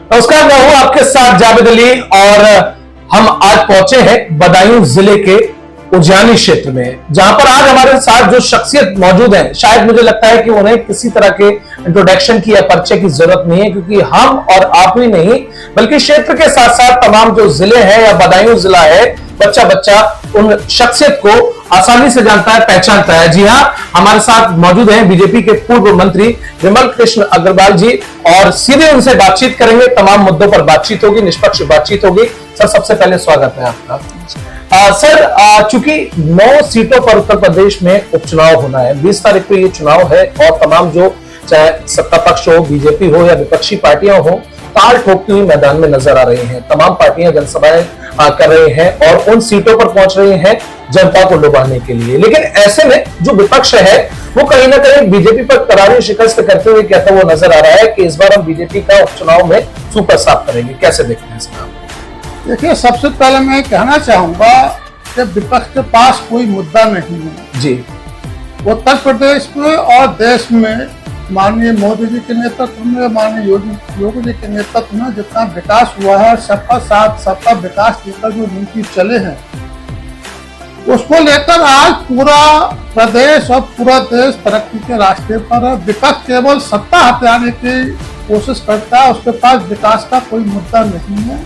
नमस्कार, मैं हूं आपके साथ जावेद अली और हम आज पहुंचे हैं बदायूं जिले के उज्जैनी क्षेत्र में, जहां पर आज हमारे साथ जो शख्सियत मौजूद है, शायद मुझे लगता है कि उन्हें किसी तरह के इंट्रोडक्शन की या परिचय की जरूरत नहीं है, क्योंकि हम और आप ही नहीं बल्कि क्षेत्र के साथ साथ तमाम जो जिले हैं या बदायूं जिला है, बच्चा बच्चा उन शख्सियत को आसानी से जानता है, पहचानता है। जी हाँ, हमारे साथ मौजूद हैं बीजेपी के पूर्व मंत्री विमल कृष्ण अग्रवाल जी और सीधे उनसे बातचीत करेंगे। तमाम मुद्दों पर बातचीत होगी, निष्पक्ष बातचीत होगी। सर, सबसे पहले स्वागत है आपका। सर, चूंकि 9 सीटों पर उत्तर प्रदेश में उपचुनाव होना है, 20 तारीख को ये चुनाव है और तमाम जो चाहे सत्ता पक्ष हो, बीजेपी हो या विपक्षी पार्टियां हो, ताल ठोकती हुई मैदान में नजर आ रही हैं। तमाम पार्टियां जनसभाएं कर रही हैं और उन सीटों पर पहुंच रही हैं जनता को लुभाने के लिए। लेकिन ऐसे में जो विपक्ष है वो कहीं ना कहीं बीजेपी पर करारी शिकस्त करते हुए कहता हुआ नजर आ रहा है कि इस बार हम बीजेपी का उपचुनाव में सुपर साफ करेंगे। कैसे देखते हैं इसका? देखिए, सबसे पहले मैं कहना चाहूंगा कि विपक्ष के पास कोई मुद्दा नहीं है जी। उत्तर प्रदेश में और देश में माननीय मोदी जी के नेतृत्व में, माननीय योगी जी के नेतृत्व में जितना विकास हुआ है, सबका साथ सबका विकास लेकर जो नीति चले हैं, उसको लेकर आज पूरा प्रदेश और पूरा देश तरक्की के रास्ते पर है। विपक्ष केवल सत्ता हटाने की कोशिश करता है, उसके पास विकास का कोई मुद्दा नहीं है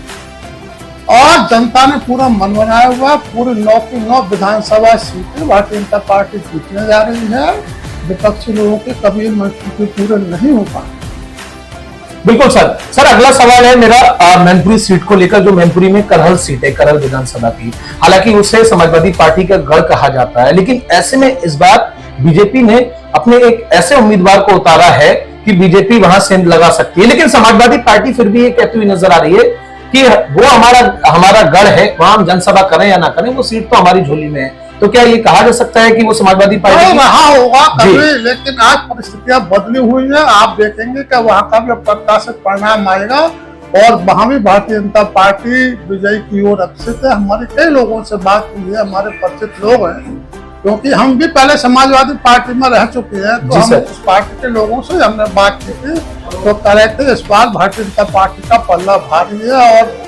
और जनता ने पूरा मन बनाया हुआ। पूरे 9 की 9 विधानसभा सीटें भारतीय जनता पार्टी जीतने जा रही है। विपक्षी लोगों के कभी मंशूबे पूरे नहीं हो पाए। बिल्कुल सर, अगला सवाल है मेरा मैनपुरी सीट को लेकर, जो मैनपुरी में करहल सीट है, करहल विधानसभा की। हालांकि उसे समाजवादी पार्टी का गढ़ कहा जाता है, लेकिन ऐसे में इस बार बीजेपी ने अपने एक ऐसे उम्मीदवार को उतारा है कि बीजेपी वहां सेंध लगा सकती है, लेकिन समाजवादी पार्टी फिर भी ये कहती हुई नजर आ रही है कि वो हमारा गढ़ है, वहां हम जनसभा करें या ना करें, वो सीट तो हमारी झोली में है। तो क्या ये कहा जा सकता है कि वो समाजवादी पार्टी रहा होगा कभी, लेकिन आज परिस्थितियां बदली हुई है। आप देखेंगे कि वहां का भी प्रत्याशित परिणाम आएगा और वहां भी भारतीय जनता पार्टी विजय की ओर अग्रसर है। हमारे कई लोगों से बात हुई है, हमारे परिचित लोग हैं, क्योंकि हम भी पहले समाजवादी पार्टी में रह चुके हैं, तो हम उस पार्टी के लोगों से हमने बात की थी, तो कह रहे थे इस बार भारतीय जनता पार्टी का पल्ला भारी है और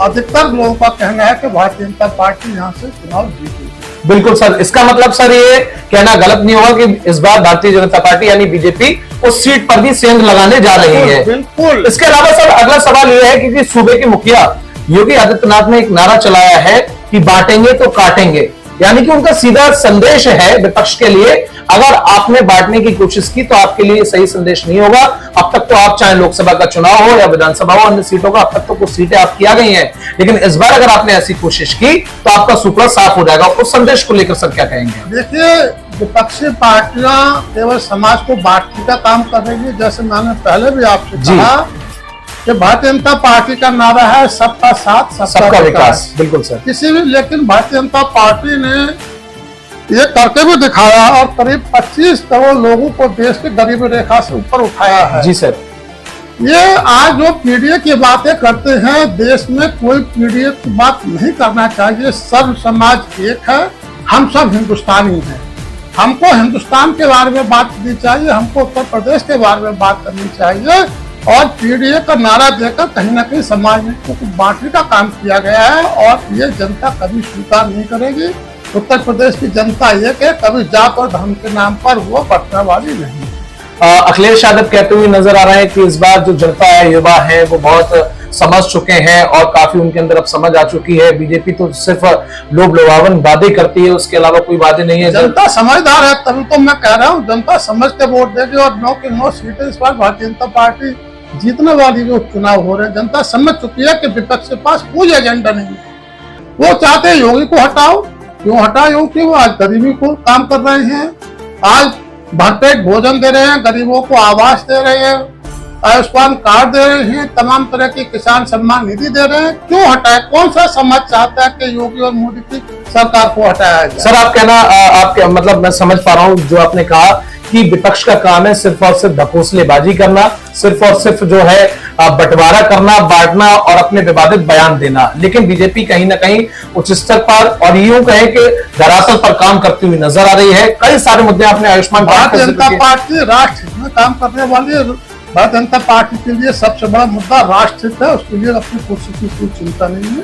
अधिकतर लोगों का कहना है कि भारतीय जनता पार्टी यहाँ से चुनाव जीतेगी। बिल्कुल सर, इसका मतलब सर ये कहना गलत नहीं होगा कि इस बार भारतीय जनता पार्टी यानी बीजेपी उस सीट पर भी सेंध लगाने जा रही है। बिल्कुल। इसके अलावा सर अगला सवाल यह है कि सूबे के मुखिया योगी आदित्यनाथ ने एक नारा चलाया है कि बांटेंगे तो काटेंगे, यानी कि उनका सीधा संदेश है विपक्ष के लिए, अगर आपने बांटने की कोशिश की तो आपके लिए सही संदेश नहीं होगा। अब तक तो आप चाहे लोकसभा का चुनाव हो या विधानसभा हो, अन्य सीटों का अब तक तो कुछ सीटें आपकी आ गई हैं, लेकिन इस बार अगर आपने ऐसी कोशिश की तो आपका सुपड़ा साफ हो जाएगा। उस संदेश को लेकर सर क्या कहेंगे? देखिए, विपक्षी पार्टियां केवल समाज को बांटने का काम कर रही है। जैसे मैंने पहले भी आपसे कहा कि भारतीय जनता पार्टी का नारा है सबका साथ सबका विकास। बिल्कुल सर। लेकिन भारतीय जनता पार्टी ने ये करके भी दिखाया और करीब 25 करोड़ लोगों को देश की गरीबी रेखा से ऊपर उठाया है। जी सर। ये आज जो पीडीए की बातें करते हैं, देश में कोई पीडीए की बात नहीं करना चाहिए। सर्व समाज एक है, हम सब हिंदुस्तानी हैं। हमको हिंदुस्तान के बारे में बात करनी चाहिए, हमको उत्तर प्रदेश के बारे में बात करनी चाहिए और पीडीए का नारा देकर कहीं ना कहीं समाज को बांटने का काम किया गया है और ये जनता कभी स्वीकार नहीं करेगी। उत्तर प्रदेश की जनता एक है, कभी जात और धर्म के नाम पर वो बंटने वाली नहीं। अखिलेश यादव कहते हुए नजर आ रहे हैं कि इस बार जो जनता है, युवा है, वो बहुत समझ चुके हैं और काफी उनके अंदर अब समझ आ चुकी है। बीजेपी तो सिर्फ लोभ लोभावन वादे करती है, उसके अलावा कोई वादे नहीं है। जनता समझदार है, तभी तो मैं कह रहा हूँ जनता समझ के वोट देगी और 9 की 9 सीटें इस बार भारतीय जनता पार्टी जीतने वाली जो चुनाव हो रहे हैं। जनता समझ चुकी है कि विपक्ष के पास कोई एजेंडा नहीं है। वो चाहते हैं योगी को हटाओ, क्यों हटाओ? क्योंकि वो आज गरीबी को काम कर रहे हैं, आज भरपेट भोजन दे रहे हैं, गरीबों को आवास दे रहे हैं, आयुष्मान कार्ड दे रहे हैं, तमाम तरह की किसान सम्मान निधि दे रहे हैं। क्यों हटाए? कौन सा समाज चाहता है कि योगी और मोदी की सरकार को हटाया जाए? सर, आप कहना आप मतलब मैं समझ पा रहा हूँ जो आपने कहा कि विपक्ष का काम है सिर्फ और सिर्फ ढकोसलेबाजी करना, सिर्फ और सिर्फ जो है बंटवारा करना, बांटना और अपने विवादित बयान देना। लेकिन बीजेपी कहीं ना कहीं उच्च स्तर पर और यूं कहे कि धरातल पर काम करती हुई नजर आ रही है। कई सारे मुद्दे आपने आयुष्मान भारतीय जनता पार्टी राष्ट्र में काम करने वाली भारतीय जनता पार्टी के लिए सबसे बड़ा मुद्दा राष्ट्र हित है, उसके लिए अपनी कुर्सी की कोई चिंता नहीं है।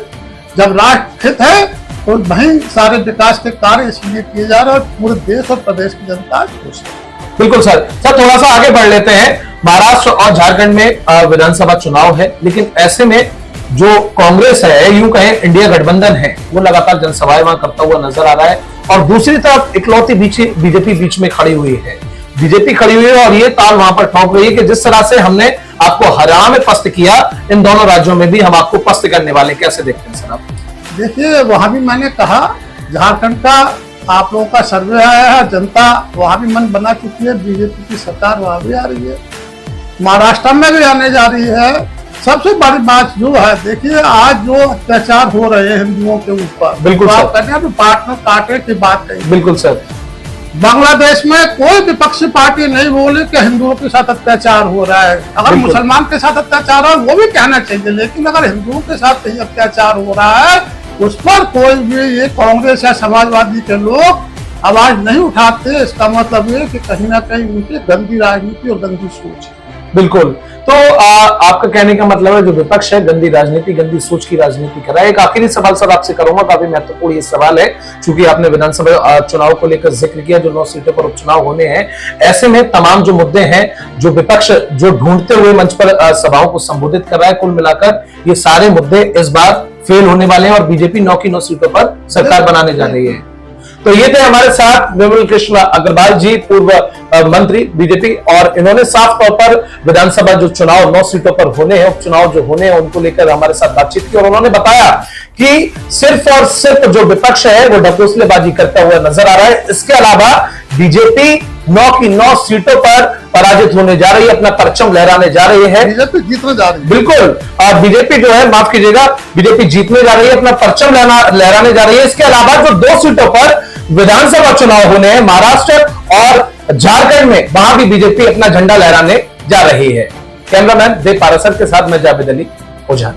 जब राष्ट्र हित है तो वहीं सारे विकास के कार्य इसलिए किए जा रहे हैं और पूरे देश और प्रदेश की जनता खुश है। बिल्कुल सर। थोड़ा सा आगे बढ़ लेते हैं। महाराष्ट्र और झारखंड में विधानसभा चुनाव है, लेकिन ऐसे में जो कांग्रेस है, यूं कहें इंडिया गठबंधन है, वो लगातार जनसभाएं वहां करता हुआ नजर आ रहा है और दूसरी तरफ इकलौती बीजेपी बीच में खड़ी हुई है। बीजेपी खड़ी हुई है और ये ताल वहां पर ठोक रही है कि जिस तरह से हमने आपको हरियाणा में पस्त किया, इन दोनों राज्यों में भी हम आपको पस्त करने वाले। कैसे देखते हैं सर आप? देखिए, वहां भी मैंने कहा, झारखंड का आप लोगों का सर्वे आया है, जनता वहां भी मन बना चुकी है, बीजेपी की सरकार वहां भी आ रही है, महाराष्ट्र में भी आने जा रही है। सबसे बड़ी बात जो है, देखिए आज जो अत्याचार हो रहे हैं हिंदुओं के ऊपर, बिल्कुल आप कहते हैं पार्टनर कांटे की बात कही। बिल्कुल सर। बांग्लादेश में कोई विपक्षी पार्टी नहीं बोली कि हिंदुओं के साथ अत्याचार हो रहा है। अगर मुसलमान के साथ अत्याचार हो वो भी कहना चाहिए, लेकिन अगर हिंदुओं के साथ कहीं अत्याचार हो रहा है उस पर कोई भी ये कांग्रेस या समाजवादी के लोग आवाज नहीं उठाते। इसका मतलब ये कि कहीं ना कहीं उनकी गंदी राजनीति और गंदी सोच है। बिल्कुल। तो आपका कहने का मतलब है जो विपक्ष है गंदी राजनीति, गंदी सोच की राजनीति कर रहा है। एक आखिरी सवाल सर आपसे करूंगा, काफी महत्वपूर्ण ये सवाल है, क्योंकि आपने विधानसभा चुनाव को लेकर जिक्र किया, जो 9 सीटों पर उपचुनाव होने हैं। ऐसे में तमाम जो मुद्दे हैं, जो विपक्ष जो ढूंढते हुए मंच पर सभाओं को संबोधित कर रहा है, कुल मिलाकर ये सारे मुद्दे इस बार फेल होने वाले हैं और बीजेपी 9 की 9 सीटों पर सरकार बनाने जा रही है। तो ये थे हमारे साथ विमल कृष्ण अग्रवाल जी, पूर्व मंत्री बीजेपी, और इन्होंने साफ तौर पर विधानसभा जो चुनाव 9 सीटों पर होने हैं, उपचुनाव जो होने हैं, उनको लेकर हमारे साथ बातचीत की और उन्होंने बताया कि सिर्फ और सिर्फ जो विपक्ष है वो ढकोसलेबाजी करता हुआ नजर आ रहा है। इसके अलावा बीजेपी 9 की 9 सीटों पर पराजित होने जा रही है, अपना परचम लहराने जा रही है, बीजेपी जीतने जा रही है। बिल्कुल, बीजेपी जो है, माफ कीजिएगा, बीजेपी जीतने जा रही है, अपना परचम लहराने जा रही है। इसके अलावा जो 2 सीटों पर विधानसभा चुनाव होने हैं, महाराष्ट्र और झारखंड में, वहां भी बीजेपी अपना झंडा लहराने जा रही है। कैमरामैन देव पारासर के साथ मैं जावेद अली ओझा।